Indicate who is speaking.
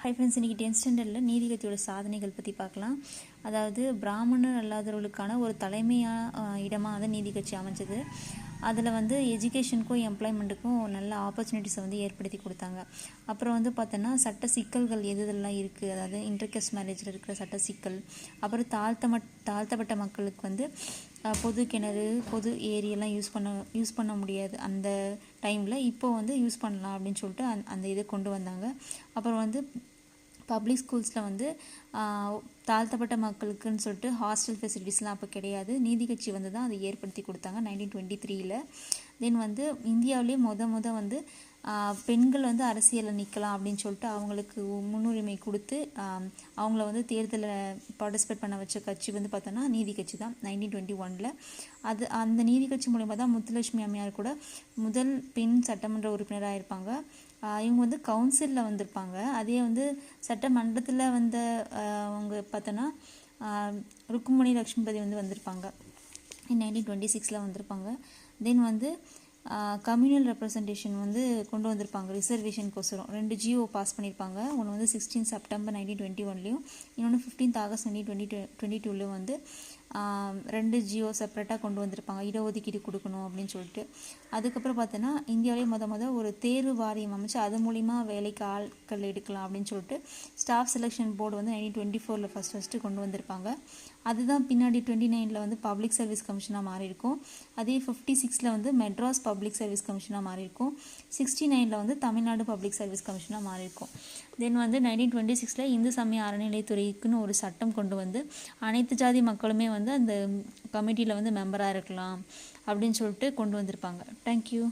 Speaker 1: Hi friends, இன்றைக்கி 10th ஸ்டாண்டர்டில் நீதிகத்தியோட சாதனைகள் பற்றி பார்க்கலாம். அதாவது பிராமணர் அல்லாதவர்களுக்கான ஒரு தலைமையான இடமாக வந்து நீதிகட்சி அமைஞ்சது. அதில் வந்து எஜுகேஷனுக்கும் எம்ப்ளாய்மெண்ட்டுக்கும் நல்ல ஆப்பர்ச்சுனிட்டிஸை வந்து ஏற்படுத்தி கொடுத்தாங்க. அப்புறம் வந்து பார்த்தோன்னா சட்ட சிக்கல்கள் எதெல்லாம் இருக்குது, அதாவது இன்டர்கேஸ்ட் மேரேஜில் இருக்கிற சட்ட சிக்கல், அப்புறம் தாழ்த்தப்பட்ட மக்களுக்கு வந்து பொது கிணறு, பொது ஏரியெல்லாம் யூஸ் பண்ண முடியாது அந்த டைமில், இப்போ வந்து யூஸ் பண்ணலாம் அப்படின்னு சொல்லிட்டு அந்த இதை கொண்டு வந்தாங்க. அப்புறம் வந்து பப்ளிக் ஸ்கூல்ஸில் வந்து தாழ்த்தப்பட்ட மக்களுக்குன்னு சொல்லிட்டு ஹாஸ்டல் ஃபெசிலிட்டிஸ்லாம் அப்போ கிடையாது. நீதிகட்சி வந்து தான் அதை ஏற்படுத்தி கொடுத்தாங்க 1923. தென் வந்து இந்தியாவிலே வந்து பெண்கள் வந்து அரசியலில் நிற்கலாம் அப்படின்னு சொல்லிட்டு அவங்களுக்கு முன்னுரிமை கொடுத்து அவங்கள வந்து தேர்தலில் பார்ட்டிசிபேட் பண்ண வச்ச கட்சி வந்து பார்த்தோன்னா நீதி கட்சி தான் 1921. அந்த நீதி கட்சி மூலயமா தான் முத்துலட்சுமி அம்மையார் கூட முதல் பெண் சட்டமன்ற உறுப்பினராக இருப்பாங்க. இவங்க வந்து கவுன்சிலில் வந்திருப்பாங்க. அதே வந்து சட்டமன்றத்தில் வந்த அவங்க பார்த்தோன்னா ருக்குமணி லக்ஷ்மிபதி வந்து வந்திருப்பாங்க 1926 வந்திருப்பாங்க. தென் வந்து கம்யூனல் ரெப்ரசன்டேஷன் வந்து கொண்டு வந்திருப்பாங்க ரிசர்வேஷனுக்கோசரம். 2 GO பாஸ் பண்ணியிருப்பாங்க. ஒன்று வந்து 16 செப்டம்பர் 1921லையும், இன்னொன்று 15 ஆகஸ்ட் 1922லையும் வந்து 2 GO செப்பரேட்டாக கொண்டு வந்திருப்பாங்க, இடஒதுக்கீடு கொடுக்கணும் அப்படின்னு சொல்லிட்டு. அதுக்கப்புறம் பார்த்தோன்னா இந்தியாவிலே ஒரு தேர்வு வாரியம் அமைச்சு அது மூலிமா வேலைக்கு ஆட்கள் எடுக்கலாம் அப்படின்னு சொல்லிட்டு ஸ்டாஃப் செலெக்ஷன் போர்டு வந்து 1924 ஃபஸ்ட்டு கொண்டு வந்திருப்பாங்க. அதுதான் பின்னாடி 29 வந்து பப்ளிக் சர்வீஸ் கமிஷனாக மாறி இருக்கும். அதே 56 வந்து மெட்ராஸ் பப்ளிக் சர்வீஸ் கமிஷனாக மாறி இருக்கும். 69 வந்து தமிழ்நாடு பப்ளிக் சர்வீஸ் கமிஷனாக மாறி இருக்கும். தென் வந்து 1926 இந்து சமய அறநிலைத்துறைக்குன்னு ஒரு சட்டம் கொண்டு வந்து அனைத்து ஜாதி மக்களுமே வந்து அந்த கமிட்டியில் வந்து மெம்பராக இருக்கலாம் அப்படின்னு சொல்லிட்டு கொண்டு வந்திருப்பாங்க. தேங்க்யூ.